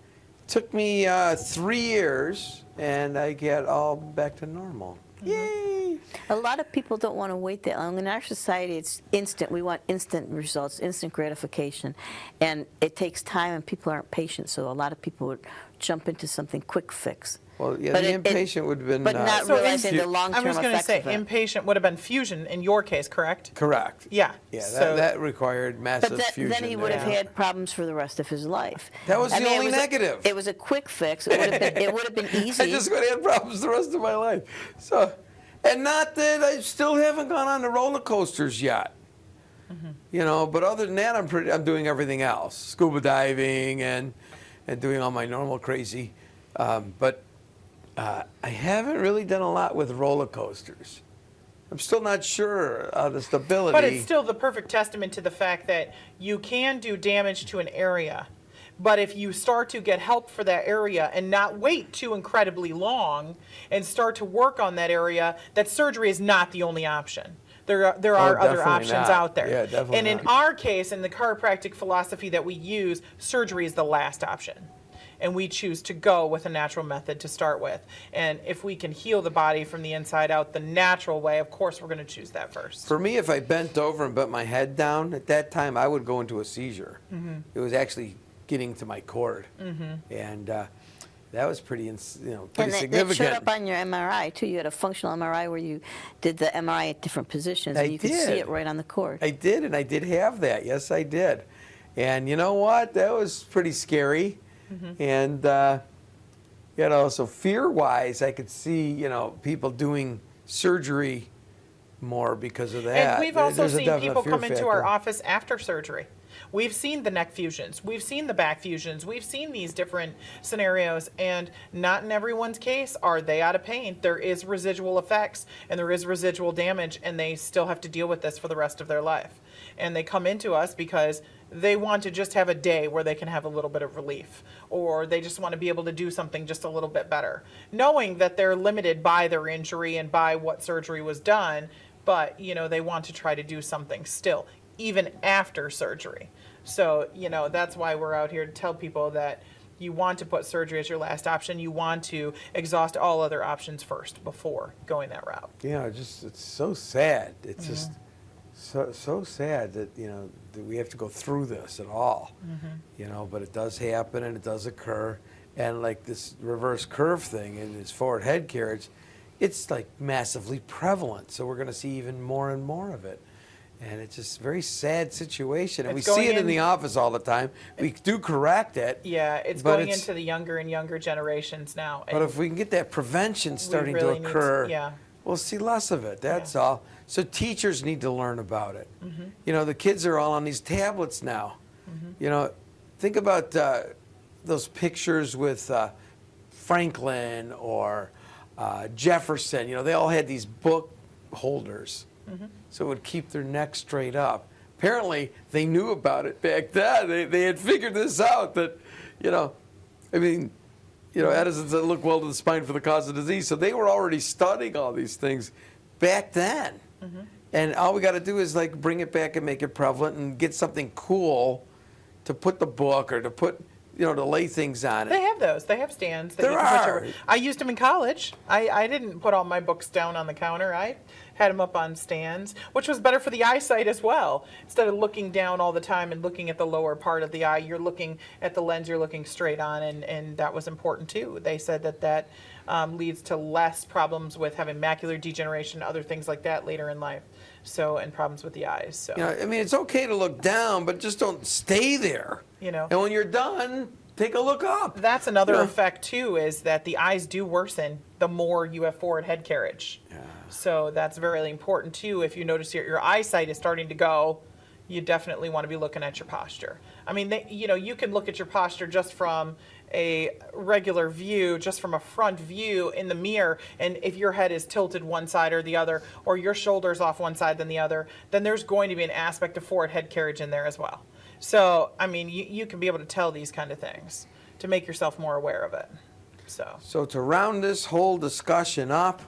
took me 3 years, and I get all back to normal. Yay! A lot of people don't want to wait that long. In our society, it's instant. We want instant results, instant gratification. And it takes time, and people aren't patient, so a lot of people would jump into something quick fix. Well, yeah, the impatient would have been... But not realizing the long-term I was going to effects say, of it. impatient would have been fusion in your case, correct? Correct. Yeah. Yeah, So- that required massive But fusion. then he would have there. had problems for the rest of his life. That was the only it negative. It was a quick fix. It would have been easy. I just would have had problems the rest of my life. So, and not that I still haven't gone on the roller coasters yet. But other than that, I'm doing everything else, scuba diving and doing all my normal crazy. But I haven't really done a lot with roller coasters. I'm still not sure of the stability. But it's still the perfect testament to the fact that you can do damage to an area. But if you start to get help for that area and not wait too incredibly long and start to work on that area, that surgery is not the only option. There are other definitely options not. out there. Yeah, definitely And in not. our case, in the chiropractic philosophy that we use, surgery is the last option. And we choose to go with a natural method to start with. And if we can heal the body from the inside out the natural way, of course we're going to choose that first. For me, if I bent over and bent my head down, at that time I would go into a seizure. It was actually getting to my cord. And that was pretty And significant. it showed up on your MRI, too. You had a functional MRI where you did the MRI at different positions, and you could see it right on the cord. I did, and I did have that. Yes, I did. And you know what? That was pretty scary. And, so fear-wise, I could see, people doing surgery more because of that. And we've also There's a seen definite people fear come into our factor. office after surgery. We've seen the neck fusions. We've seen the back fusions. We've seen these different scenarios, and not in everyone's case are they out of pain. There is residual effects, and there is residual damage, and they still have to deal with this for the rest of their life. And they come into us because they want to just have a day where they can have a little bit of relief, or they just want to be able to do something just a little bit better, knowing that they're limited by their injury and by what surgery was done, but they want to try to do something still, even after surgery. So, that's why we're out here to tell people that you want to put surgery as your last option. You want to exhaust all other options first before going that route. It's so sad. It's just so sad that, that we have to go through this at all. But it does happen and it does occur. And like this reverse curve thing and this forward head carriage, it's like massively prevalent. So we're going to see even more and more of it. And it's just a very sad situation. And It's we see going it in the office all the time. We do correct it. Yeah, it's but going into the younger and younger generations now. But if we can get that prevention starting really to need occur, yeah. we'll see less of it. That's all. So teachers need to learn about it. The kids are all on these tablets now. Think about those pictures with Franklin or Jefferson. They all had these book holders. So it would keep their neck straight up. Apparently, they knew about it back then. They had figured this out that, Edison said, look well to the spine for the cause of disease. So they were already studying all these things back then. And all we got to do is bring it back and make it prevalent and get something cool to put the book or to put, to lay things on it. They have those. They have stands. That There you can put are. I used them in college. I didn't put all my books down on the counter. I had them up on stands, which was better for the eyesight as well. Instead of looking down all the time and looking at the lower part of the eye, you're looking at the lens you're looking straight on, and that was important too. They said that leads to less problems with having macular degeneration, other things like that later in life. So, and problems with the eyes. So, You know, I mean, it's okay to look down, but just don't stay there. you know. And when you're done, take a look up. That's another Yeah. effect too, is that the eyes do worsen the more you have forward head carriage. Yeah. So that's very important too. If you notice your eyesight is starting to go, you definitely want to be looking at your posture. I mean, you know, you can look at your posture just from a regular view, just from a front view in the mirror, and if your head is tilted one side or the other, or your shoulders off one side than the other, then there's going to be an aspect of forward head carriage in there as well. So, I mean, you can be able to tell these kind of things to make yourself more aware of it. So to round this whole discussion up,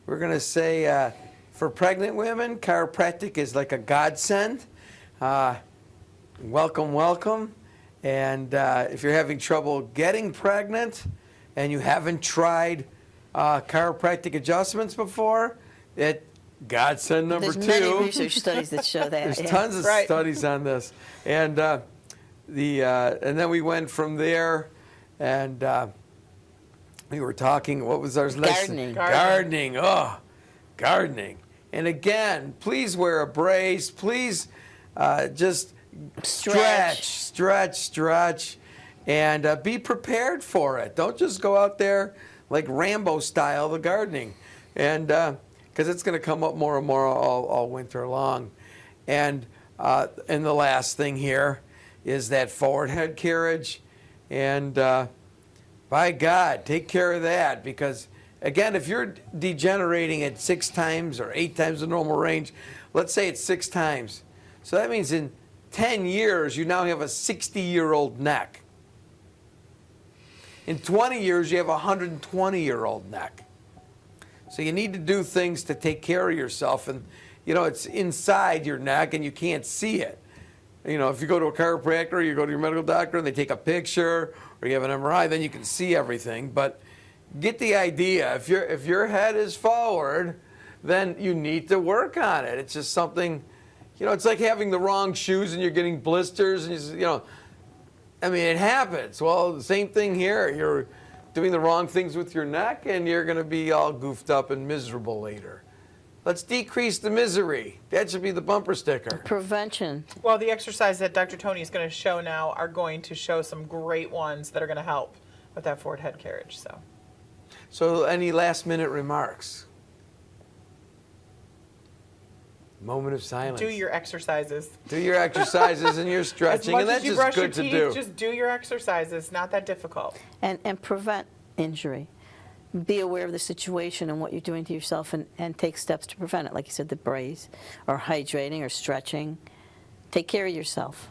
we're going to say for pregnant women, chiropractic is like a godsend. Welcome, welcome. And if you're having trouble getting pregnant and you haven't tried chiropractic adjustments before, godsend number There's two. many research studies that show that. There's yeah. tons of Right. studies on this, and and then we went from there, and we were talking. What was our lesson? Gardening. Gardening. Oh, gardening. And again, please wear a brace. Please just stretch, and be prepared for it. Don't just go out there like Rambo style, the gardening, and because it's going to come up more and more all winter long. And the last thing here is that forward head carriage, and by God, take care of that, because again, if you're degenerating at 6 times or 8 times the normal range, let's say it's 6 times, so that means in 10 years you now have a 60-year-old neck. In 20 years you have a 120-year-old neck. So you need to do things to take care of yourself, and you know, it's inside your neck and you can't see it. You know, if you go to a chiropractor, you go to your medical doctor and they take a picture, or you have an MRI, then you can see everything. But get the idea. If your head is forward, then you need to work on it. It's just something, you know, it's like having the wrong shoes and you're getting blisters, and you know, I mean, it happens. Well, the same thing here. You're doing the wrong things with your neck and you're going to be all goofed up and miserable later. Let's decrease the misery. That should be the bumper sticker. Prevention. Well, the exercise that Dr. Tony is going to show now are going to show some great ones that are going to help with that forward head carriage. So any last minute remarks? Moment of silence. Do your exercises. Do your exercises and your stretching, As and much that's as you just brush your good to teeth, do. just do your exercises. Not that difficult. And prevent injury. Be aware of the situation and what you're doing to yourself, and take steps to prevent it. Like you said, the brace, or hydrating, or stretching. Take care of yourself.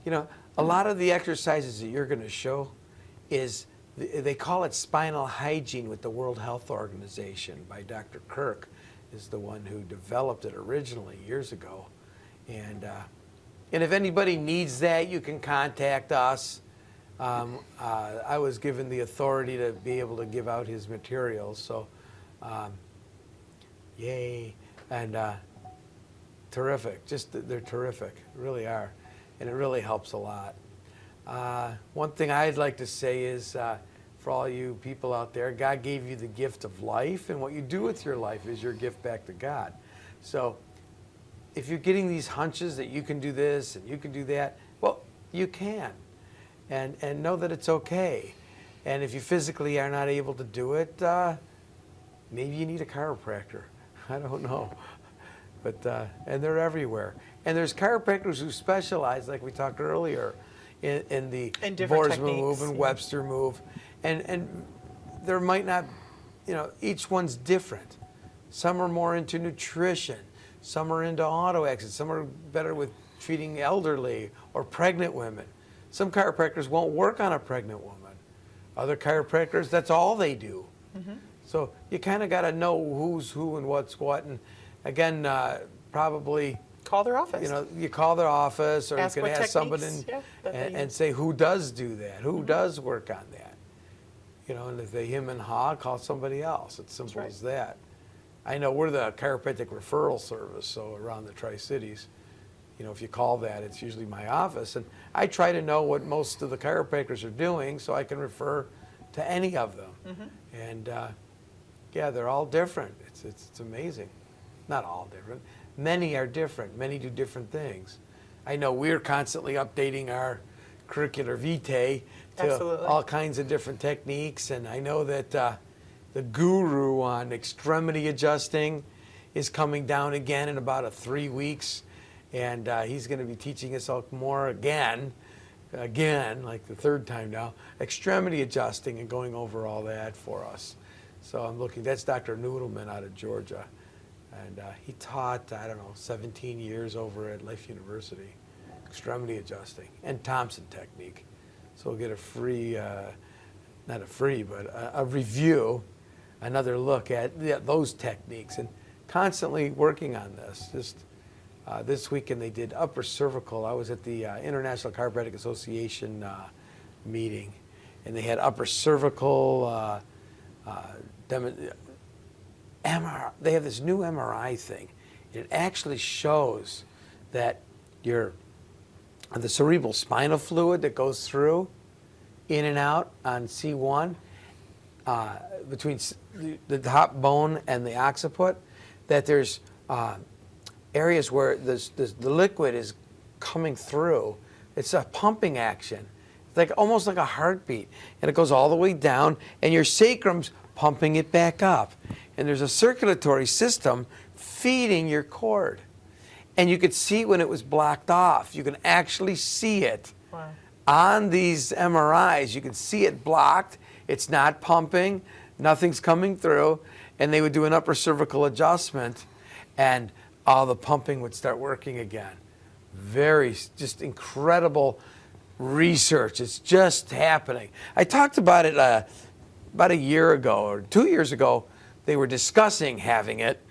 You know, a lot of the exercises that you're going to show is, they call it spinal hygiene with the World Health Organization by Dr. Kirk, is the one who developed it originally years ago. And if anybody needs that, you can contact us. I was given the authority to be able to give out his materials, so yay. And terrific, they're terrific, really are, and it really helps a lot. One thing I'd like to say is, for all you people out there, God gave you the gift of life, and what you do with your life is your gift back to God. So if you're getting these hunches that you can do this and you can do that, well, you can. And know that it's okay. And if you physically are not able to do it, maybe you need a chiropractor. I don't know. But and they're everywhere. And there's chiropractors who specialize, like we talked earlier, in the different Boersma move and techniques, Webster move. And there might not, you know, each one's different. Some are more into nutrition. Some are into auto exits. Some are better with treating elderly or pregnant women. Some chiropractors won't work on a pregnant woman. Other chiropractors, that's all they do. Mm-hmm. So you kind of got to know who's who and what's what. And again, probably Call their office. you know, you call their office, or Ask you can what ask someone techniques, that they and use. say who does do that, who does work on that. You know, and if they him and ha, call somebody else. It's simple right. as that. I know we're the chiropractic referral service, so around the Tri-Cities, you know, if you call that, it's usually my office. And I try to know what most of the chiropractors are doing so I can refer to any of them. Mm-hmm. And yeah, they're all different. It's amazing. Not all different. many are different. Many do different things. I know we're constantly updating our curricular vitae to Absolutely. all kinds of different techniques, and I know that the guru on extremity adjusting is coming down again in about 3 weeks, and he's going to be teaching us all more again, like the third time now, extremity adjusting and going over all that for us. So I'm looking, that's Dr. Noodleman out of Georgia. And he taught, I don't know, 17 years over at Life University, extremity adjusting and Thompson technique. So we'll get a free, not a free, but a review, another look at those techniques, and constantly working on this. Just this weekend they did upper cervical. I was at the International Chiropractic Association meeting, and they had upper cervical MRI. They have this new MRI thing. It actually shows that the cerebral spinal fluid that goes through, in and out on C1, between the top bone and the occiput, that there's areas where the liquid is coming through. It's a pumping action. It's like almost like a heartbeat, and it goes all the way down, and your sacrum's pumping it back up. And there's a circulatory system feeding your cord. And you could see when it was blocked off. You can actually see it. Wow. On these MRIs. You can see it blocked. It's not pumping. Nothing's coming through. And they would do an upper cervical adjustment, and all the pumping would start working again. Very, just incredible research. It's just happening. I talked about it about a year ago or 2 years ago. They were discussing having it,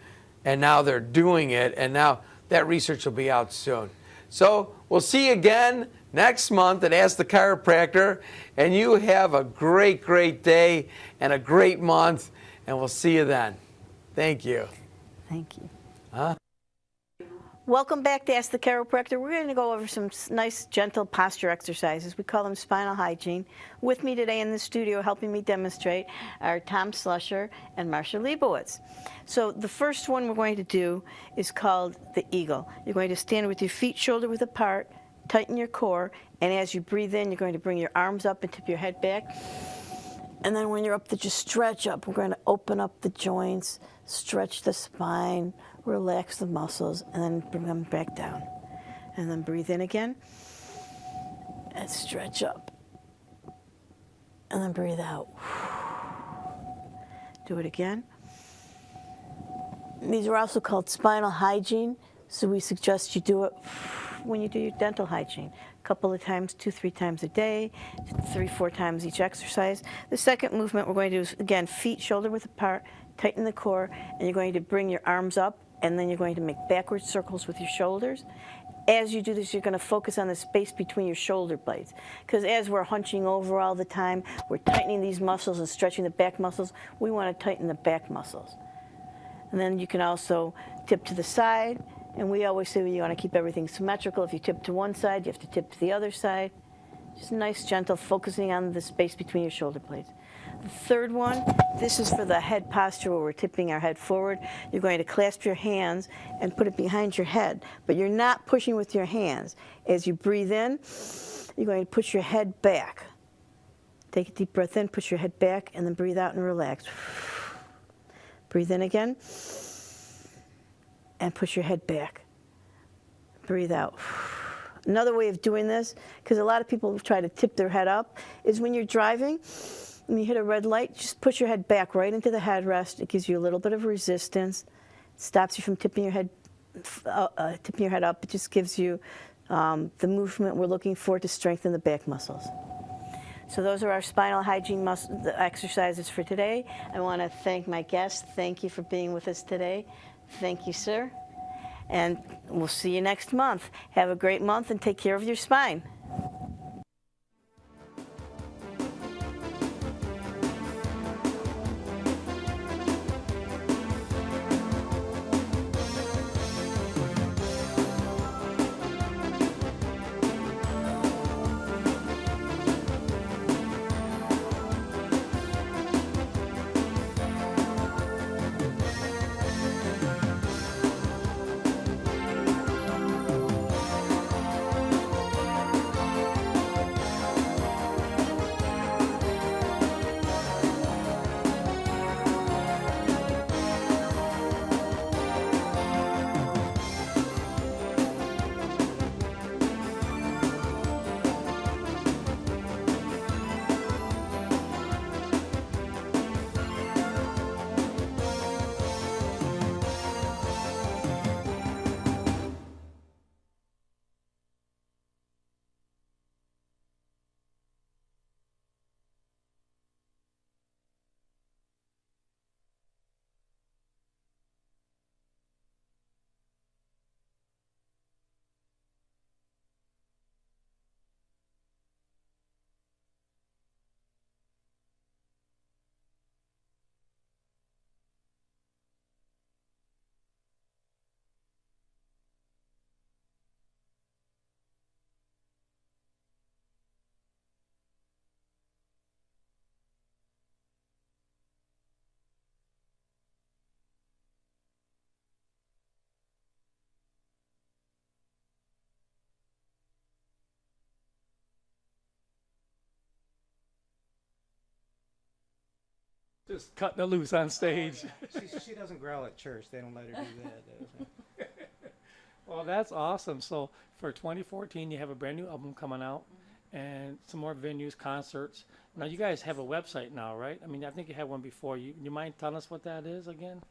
and now they're doing it, and now that research will be out soon. So we'll see you again next month at Ask the Chiropractor, and you have a great, great day and a great month, and we'll see you then. Thank you. Thank you. Huh? Welcome back to Ask the Chiropractor. We're going to go over some nice, gentle posture exercises. We call them spinal hygiene. With me today in the studio, helping me demonstrate, are Tom Slusher and Marsha Leibowitz. So the first one we're going to do is called the eagle. You're going to stand with your feet shoulder-width apart, tighten your core, and as you breathe in, you're going to bring your arms up and tip your head back. And then when you're up, just stretch up. We're going to open up the joints, stretch the spine, relax the muscles, and then bring them back down. And then breathe in again, and stretch up. And then breathe out. Do it again. These are also called spinal hygiene, so we suggest you do it when you do your dental hygiene. A couple of times, 2-3 times a day, 3-4 times each exercise. The second movement we're going to do is, again, feet shoulder-width apart, tighten the core, and you're going to bring your arms up, and then you're going to make backward circles with your shoulders. As you do this, you're going to focus on the space between your shoulder blades. Because as we're hunching over all the time, we're tightening these muscles and stretching the back muscles. We want to tighten the back muscles. And then you can also tip to the side. And we always say you want to keep everything symmetrical. If you tip to one side, you have to tip to the other side. Just nice, gentle, focusing on the space between your shoulder blades. The third one, this is for the head posture where we're tipping our head forward. You're going to clasp your hands and put it behind your head, but you're not pushing with your hands. As you breathe in, you're going to push your head back. Take a deep breath in, push your head back, and then breathe out and relax. Breathe in again, and push your head back. Breathe out. Another way of doing this, because a lot of people try to tip their head up, is when you're driving, when you hit a red light, just push your head back right into the headrest. It gives you a little bit of resistance. It stops you from tipping your head up. It just gives you the movement we're looking for to strengthen the back muscles. So those are our spinal hygiene exercises for today. I want to thank my guests. Thank you for being with us today. Thank you, sir. And we'll see you next month. Have a great month and take care of your spine. Just cutting it loose on stage. She doesn't growl at church. They don't let her do that. Well, that's awesome. So for 2014, you have a brand new album coming out and some more venues, concerts. Now, you guys have a website now, right? I mean, I think you had one before. You mind telling us what that is again?